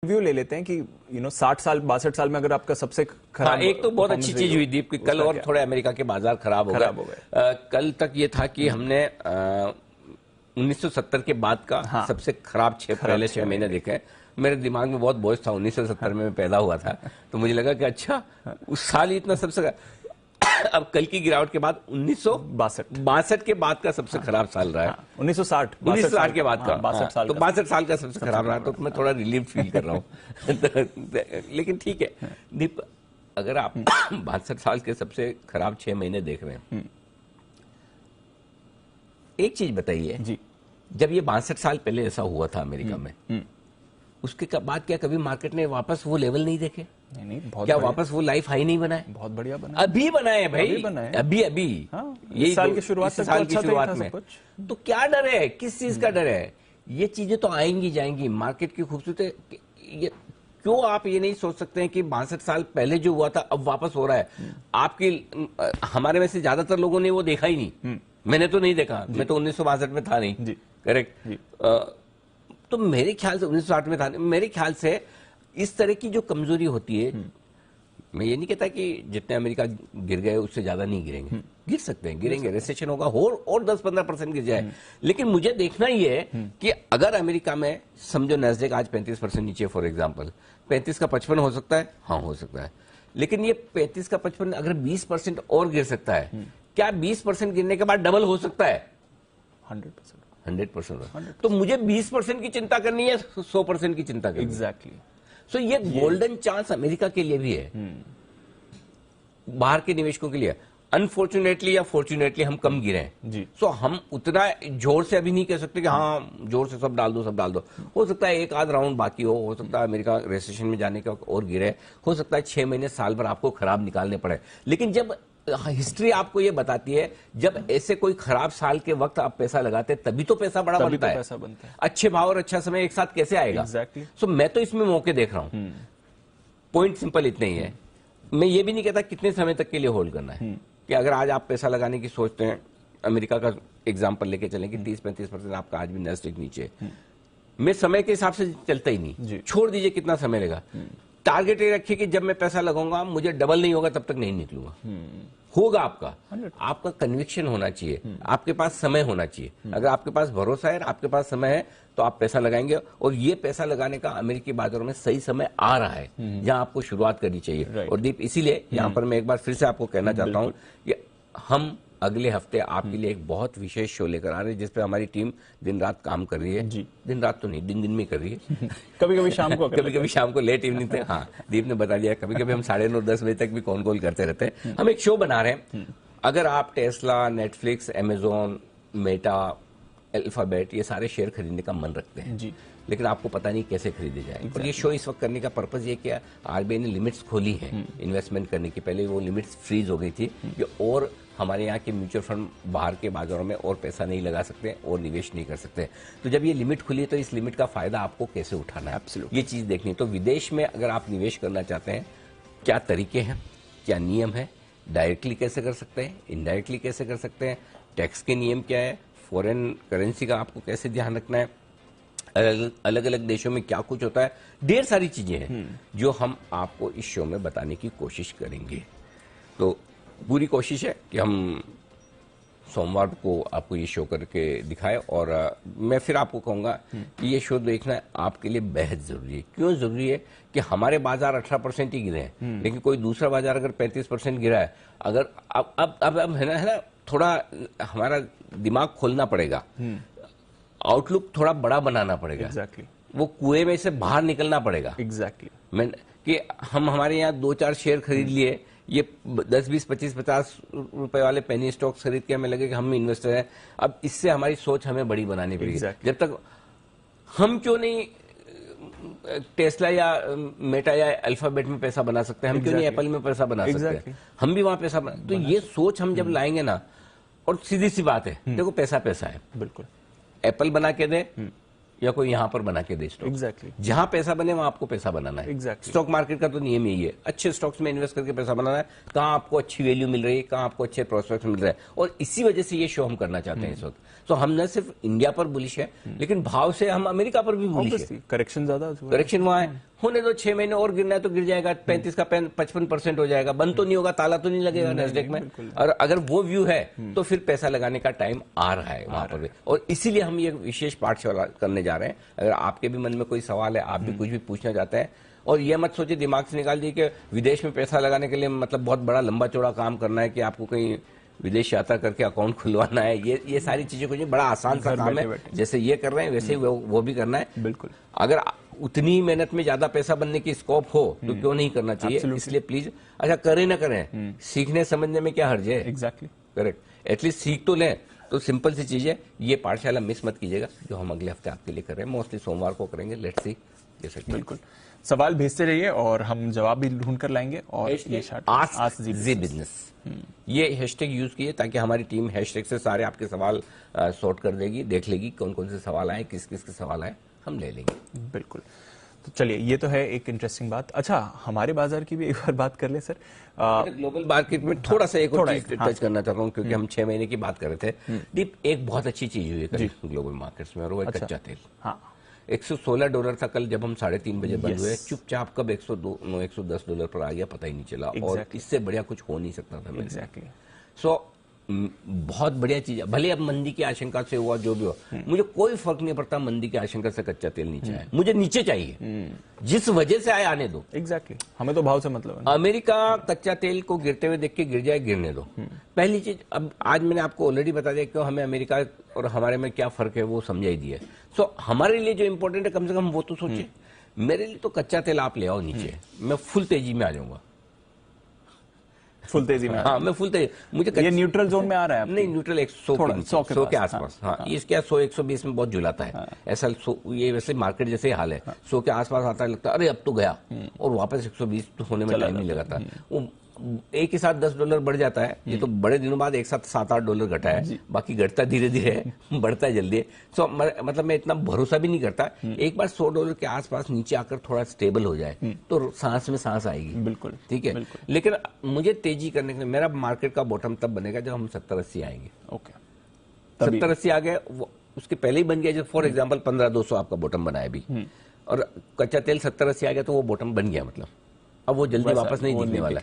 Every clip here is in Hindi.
व्यू ले लेते हैं कि 60 साल 62 साल में अगर आपका सबसे खराब, एक तो बहुत अच्छी चीज हुई दीप कि कल और थोड़े अमेरिका के बाजार खराब हो गए। कल तक ये था कि हमने 1970 के बाद का सबसे खराब पहले 6 महीने देखे। मेरे दिमाग में बहुत बोझ था, 1970 में मैं पैदा हुआ था, तो मुझे लगा कि अच्छा उस साल ही इतना सबसे अब कल की गिरावट के बाद 1962 के बाद का सबसे खराब साल रहा है। 1960 के बाद का 62 साल, तो 62 साल का सबसे खराब रहा, तो मैं थोड़ा रिलीव फील कर रहा हूँ। लेकिन ठीक है दीप, अगर आप 62 साल के सबसे खराब 6 महीने देख रहे हैं, एक चीज बताइए जी, जब ये 62 साल पहले ऐसा हुआ था अमेरिका में, उसके बाद क्या कभी मार्केट ने वापस वो लेवल नहीं देखे? नहीं, बहुत क्या वापस वो लाइफ हाई नहीं बनाए? बहुत बढ़िया बनाए, अभी बनाए भाई, अभी ये साल की शुरुआत में। तो क्या डर है, किस चीज का डर है? ये चीजें तो आएंगी जाएंगी, मार्केट की खूबसूरती। क्यों आप ये नहीं सोच सकते हैं कि 62 साल पहले जो हुआ था अब वापस हो रहा है? आपकी हमारे में से ज्यादातर लोगों ने वो देखा ही नहीं, मैंने तो नहीं देखा, मैं तो 1962 में था नहीं, करेक्ट। तो मेरे ख्याल से 1960 में था, मेरे ख्याल से इस तरह की जो कमजोरी होती है, मैं ये नहीं कहता कि जितने अमेरिका गिर गए उससे ज्यादा नहीं गिरेंगे, गिर सकते हैं, गिरेंगे, रिसेशन होगा और 10-15% गिर जाए, लेकिन मुझे देखना ही है कि अगर अमेरिका में समझो नैस्डैक आज 35% नीचे, फॉर एग्जांपल 35 का 55 हो सकता है, हाँ हो सकता है, लेकिन ये 35 का 55 अगर 20% और गिर सकता है, क्या 20% गिरने के बाद डबल हो सकता है? 100%। तो मुझे 20% की चिंता करनी है, 100% की चिंता करनी है। एग्जैक्टली। सो ये गोल्डन चांस अमेरिका के लिए भी है, बाहर के निवेशकों के लिए। अनफॉर्चुनेटली या फॉर्चुनेटली हम कम गिरे हैं जी। सो हम उतना जोर से अभी नहीं कह सकते कि हाँ जोर से सब डाल दो। हो सकता है एक आध राउंड बाकी हो सकता है अमेरिका रिसेशन में जाने का और गिरे, हो सकता है 6 महीने साल भर आपको खराब निकालने पड़े। लेकिन जब हिस्ट्री आपको ये बताती है, जब ऐसे कोई खराब साल के वक्त आप पैसा लगाते हैं तभी तो पैसा बड़ा बनता है। अच्छे भाव और अच्छा समय एक साथ कैसे आएगा? Exactly. सो मैं तो इसमें मौके देख रहा हूं। पॉइंट सिंपल इतना ही है। मैं ये भी नहीं कहता कितने समय तक के लिए होल्ड करना है, कि अगर आज आप पैसा लगाने की सोचते हैं, अमेरिका का एग्जाम्पल लेके चलें कि 30-35% आपका आज भी नैस्डैक नीचे, मैं समय के हिसाब से चलता ही नहीं, छोड़ दीजिए कितना समय लेगा। टारगेट ये रखिए कि जब मैं पैसा लगाऊंगा मुझे डबल नहीं होगा तब तक नहीं निकलूंगा। होगा आपका कन्विक्शन होना चाहिए, आपके पास समय होना चाहिए। अगर आपके पास भरोसा है, आपके पास समय है, तो आप पैसा लगाएंगे। और ये पैसा लगाने का अमेरिकी बाजारों में सही समय आ रहा है, जहां आपको शुरुआत करनी चाहिए। और दीप, इसीलिए यहां पर मैं एक बार फिर से आपको कहना चाहता हूं कि हम अगले हफ्ते आपके लिए एक बहुत विशेष शो लेकर आ रहे हैं, जिसपे हमारी टीम दिन रात काम कर रही है जी। दिन रात तो नहीं, दिन में कर रही है। कभी कभी शाम को कभी शाम को लेट इवनिंग तक। हाँ, दीप ने बता दिया, कभी कभी हम 9:30-10 बजे तक भी कॉल करते रहते हैं। हम एक शो बना रहे हैं। अगर आप Tesla, Netflix, Amazon, Meta, alphabet ये सारे शेयर खरीदने का मन रखते हैं जी, लेकिन आपको पता नहीं कैसे खरीदे जाए। और ये शो इस वक्त करने का पर्पज ये क्या, आरबीआई ने लिमिट्स खोली है इन्वेस्टमेंट करने की। पहले वो लिमिट्स फ्रीज हो गई थी कि और हमारे यहाँ के म्यूचुअल फंड बाहर के बाजारों में और पैसा नहीं लगा सकते और निवेश नहीं कर सकते। तो जब ये लिमिट खुली है तो इस लिमिट का फायदा आपको कैसे उठाना है, ये चीज देखनी है। तो विदेश में अगर आप निवेश करना चाहते हैं, क्या तरीके हैं, क्या नियम है, डायरेक्टली कैसे कर सकते हैं, इनडायरेक्टली कैसे कर सकते हैं, टैक्स के नियम क्या है, फॉरेन करेंसी का आपको कैसे ध्यान रखना है, अलग अलग देशों में क्या कुछ होता है, ढेर सारी चीजें हैं जो हम आपको इस शो में बताने की कोशिश करेंगे। तो पूरी कोशिश है कि हम सोमवार को आपको ये शो करके दिखाएं। और मैं फिर आपको कहूंगा कि ये शो देखना आपके लिए बेहद जरूरी है। क्यों जरूरी है? कि हमारे बाजार 18% ही गिरे हैं, लेकिन कोई दूसरा बाजार अगर 35% गिरा है, अगर अब है ना थोड़ा हमारा दिमाग खोलना पड़ेगा, आउटलुक थोड़ा बड़ा बनाना पड़ेगा। Exactly. वो कुएं में से बाहर निकलना पड़ेगा। Exactly. कि हम हमारे यहाँ 2-4 शेयर खरीद लिए, ये 10, 20, 25, 50 रुपए वाले पेनी स्टॉक्स खरीद के हमें लगे कि हम इन्वेस्टर हैं। अब इससे हमारी सोच हमें बड़ी बनानी पड़ेगी। जब तक हम क्यों नहीं टेस्ला या मेटा या अल्फाबेट में पैसा बना सकते हैं, हम क्यों नहीं एप्पल में पैसा बना सकते हैं, हम भी वहां पैसा बना। तो ये सोच हम जब लाएंगे ना, और सीधी सी बात है, देखो पैसा है, बिल्कुल एप्पल बना के दे या कोई यहां पर बना के दे स्टॉक, जहां पैसा बने वहां आपको पैसा बनाना है। स्टॉक मार्केट का तो नियम यही है, अच्छे स्टॉक्स में इन्वेस्ट करके पैसा बनाना है, कहां आपको अच्छी वैल्यू मिल रही है, कहां आपको अच्छे प्रोस्पेक्ट मिल रहे हैं। और इसी वजह से ये शो हम करना चाहते हैं इस वक्त। तो हम न सिर्फ इंडिया पर बुलिश है, लेकिन भाव से हम अमेरिका पर भी बुलिश है। करेक्शन ज्यादा, करेक्शन वहां है, होने दो, 6 महीने और गिरना है तो गिर जाएगा, 35 का 55% हो जाएगा, बंद तो नहीं होगा, ताला तो नहीं लगेगा नैस्डैक में। और अगर वो व्यू है तो फिर पैसा लगाने का टाइम आ रहा है वहां पर भी। और इसीलिए हम ये विशेष पाठशाला करने जा रहे हैं। अगर आपके भी मन में कोई सवाल है, आप भी कुछ भी पूछना चाहते हैं, और ये मत सोचिए, दिमाग से निकाल दीजिए कि विदेश में पैसा लगाने के लिए मतलब बहुत बड़ा लंबा चौड़ा काम करना है, कि आपको कहीं विदेश यात्रा करके अकाउंट खुलवाना है। ये सारी चीजें कुछ बड़ा आसान सा काम है, जैसे ये कर रहे हैं वैसे ही वो भी करना है। बिल्कुल। अगर उतनी मेहनत में ज्यादा पैसा बनने की स्कोप हो तो क्यों नहीं करना चाहिए। इसलिए प्लीज, अच्छा करें ना करें, सीखने समझने में क्या हर्ज है। एग्जैक्टली, करेक्ट, एटलीस्ट सीख तो लें। तो सिंपल सी चीज है, ये पाठशाला मिस मत कीजिएगा, जो हम अगले हफ्ते आपके लिए कर रहे हैं। मोस्टली सोमवार को करेंगे, लेट्स सी। बिल्कुल, सवाल भेजते रहिए और हम जवाब भी ढूंढ कर लाएंगे। और ये आस्क जी बिजनेस, ये हैशटैग यूज कीजिए, ताकि हमारी टीम हैशटैग से सारे आपके सवाल सॉर्ट कर देगी, देख लेगी कौन कौन से सवाल आए, किस किस के सवाल आए, हम ले लेंगे। बिल्कुल। तो चलिए, ये तो है एक इंटरेस्टिंग बात। अच्छा, हमारे बाजार की भी एक बार बात कर ले सर। ग्लोबल मार्केट में थोड़ा सा एक और चीज टच करना चाहता हूँ, क्योंकि हम 6 महीने की बात कर रहे थे। दीप, एक बहुत अच्छी चीज हुई है ग्लोबल मार्केट्स में, और वो है कच्चा तेल। हाँ, $116 था कल, जब हम 3:30 बजे बंद हुए। चुपचाप कब $110 पर आ गया पता ही नहीं चला। और इससे बढ़िया कुछ हो नहीं सकता था। एग्जैक्टली। सो बहुत बढ़िया चीज है। भले अब मंदी की आशंका से हुआ जो भी हो, मुझे कोई फर्क नहीं पड़ता मंदी की आशंका से कच्चा तेल नीचे आए, मुझे नीचे चाहिए, जिस वजह से आए आने दो। एग्जैक्टली, हमें तो भाव से मतलब है। अमेरिका कच्चा तेल को गिरते हुए देख के गिर जाए, गिरने दो। पहली चीज, अब आज मैंने आपको ऑलरेडी बता दिया कि हमें अमेरिका और हमारे में क्या फर्क है, वो समझा ही दिया। सो हमारे लिए जो इंपॉर्टेंट है, कम से कम वो तो सोचिए। मेरे लिए तो कच्चा तेल आप ले आओ नीचे, मैं फुल तेजी में आ जाऊंगा। फुल तेजी में? हाँ, मैं फुल तेजी। मुझे ये न्यूट्रल जोन में आ रहा है? नहीं, न्यूट्रल 100 के आसपास। हाँ, इसके 100-120 में बहुत झुलाता है। ऐसा ये वैसे मार्केट जैसे हाल है, 100 के आसपास आता है, लगता है अरे अब तो गया, और वापस 120 होने में टाइम नहीं लगाता। वो एक ही साथ $10 बढ़ जाता है। ये तो बड़े दिनों बाद एक साथ $7-8 घटा है, बाकी घटता धीरे धीरे है, बढ़ता है जल्दी है। सो मतलब मैं इतना भरोसा भी नहीं करता। एक बार $100 के आसपास नीचे आकर थोड़ा स्टेबल हो जाए तो सांस में सांस आएगी। बिल्कुल, ठीक है। लेकिन मुझे तेजी करने के लिए मेरा मार्केट का बॉटम तब बनेगा जब हम 70-80 आएंगे। ओके, 70-80 आ गए, उसके पहले ही बन गया। जब फॉर एग्जाम्पल 15,200 आपका बॉटम बनाया अभी, और कच्चा तेल 70-80 आ गया तो वो बॉटम बन गया। मतलब अब वो जल्दी वापस नहीं दिखने वाला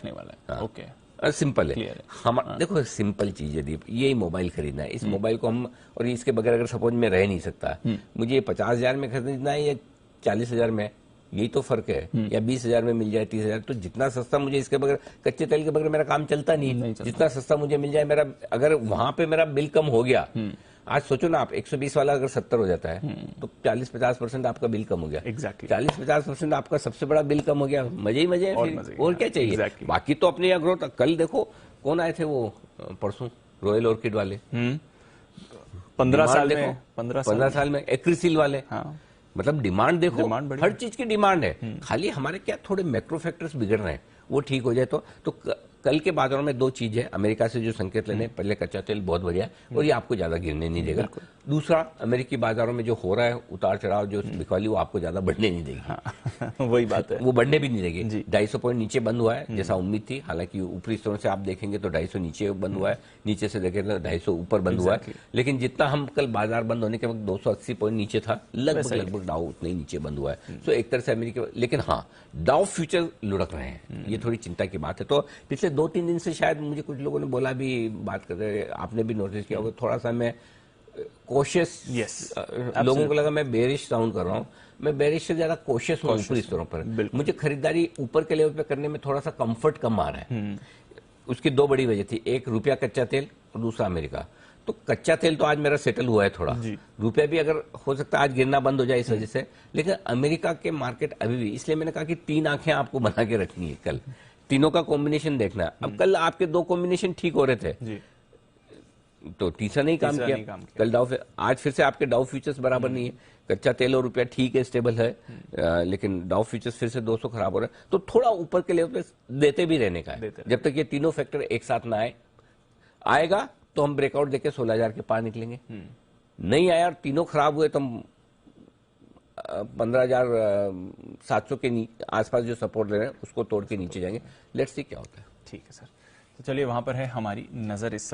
है। ओके, सिंपल है। हम देखो, सिंपल चीज है दीप, यही मोबाइल खरीदना है। इस मोबाइल को हम, और इसके बगैर अगर सपोज में रह नहीं सकता, मुझे 50,000 में खरीदना है या 40,000 में, यही तो फर्क है। या 20,000 में मिल जाए, 30,000, तो जितना सस्ता मुझे, इसके बगैर, कच्चे तेल के बगैर मेरा काम चलता नहीं। जितना सस्ता मुझे मिल जाए, मेरा अगर वहां पे मेरा बिल कम हो गया, आज सोचो ना आप, 120 वाला अगर 70 हो जाता है तो 40-50% आपका बिल कम हो गया। एग्जैक्टली, 40-50% आपका सबसे बड़ा बिल कम हो गया। मजे ही मजे हैं, और क्या चाहिए। बाकी तो अपने यहाँ ग्रोथ। कल देखो कौन आए थे वो, परसों रॉयल ऑर्किड वाले, 15 साल में एक्रिसिल वाले। मतलब डिमांड देखो, हर चीज की डिमांड है। खाली हमारे क्या थोड़े मैक्रो फैक्टर्स बिगड़ रहे हैं, वो ठीक हो जाए तो कल के बाजारों में दो चीज है। अमेरिका से जो संकेत लेने, पहले कच्चा तेल बहुत बढ़िया है और ये आपको ज्यादा गिरने नहीं देगा। दूसरा, अमेरिकी बाजारों में जो हो रहा है उतार चढ़ाव, जो बिकवाली, वो आपको ज्यादा बढ़ने नहीं देगी। हाँ, वही बात है, वो बढ़ने भी नहीं देगी। 250 पॉइंट नीचे बंद हुआ है, जैसा उम्मीद थी। हालांकि ऊपरी स्तरों से आप देखेंगे तो 250 नीचे बंद हुआ है, नीचे से देखेंगे तो 250 ऊपर बंद हुआ है। लेकिन जितना हम कल बाजार बंद होने के वक्त 280 पॉइंट नीचे था, लगभग डाउ उतना ही नीचे बंद हुआ है। तो एक तरह से अमेरिका, लेकिन हाँ, डाउ फ्यूचर लुढ़क रहे हैं, ये थोड़ी चिंता की बात है। तो पिछले 2-3 दिन से शायद मुझे कुछ लोगों ने बोला भी, बात कर रहे, आपने भी नोटिस किया होगा, थोड़ा सा मैं कोशियस, लोगों को लगा मैं बेरिश साउंड कर रहा हूं। मैं बेरिश से ज्यादा कोशियस हूं ऊपरी स्तरों पर। मुझे खरीदारी ऊपर के लेवल पे करने में थोड़ा सा कंफर्ट कम आ रहा है। उसकी दो बड़ी वजह थी, एक रुपया कच्चा तेल और दूसरा अमेरिका। तो कच्चा तेल तो आज मेरा सेटल हुआ है थोड़ा, रुपया भी अगर हो सकता है आज गिरना बंद हो जाए इस वजह से। लेकिन अमेरिका के मार्केट अभी भी, इसलिए मैंने कहा कि 3 आंखें आपको बना के रखनी है, कल तीनों का कॉम्बिनेशन देखना है। अब कल आपके 2 कॉम्बिनेशन ठीक हो रहे थे तो तीसरा नहीं काम किया। कल डाउ, आज फिर से आपके डाउ फ्यूचर्स बराबर नहीं है। कच्चा तेल और रुपया ठीक है, स्टेबल है, लेकिन डाउ फ्यूचर्स फिर से 200 खराब हो रहा है। तो थोड़ा ऊपर के लेवल पे देते भी रहने का है, जब तक ये तीनों फैक्टर एक साथ ना आए। आएगा तो हम ब्रेकआउट देके 16,000 के पार निकलेंगे। नहीं आया और तीनों खराब हुए तो हम 15,700 के आसपास जो सपोर्ट ले रहे हैं उसको तोड़ के नीचे जाएंगे। लेट्स सी क्या होता है। ठीक है सर, तो चलिए वहां पर है हमारी नजर इस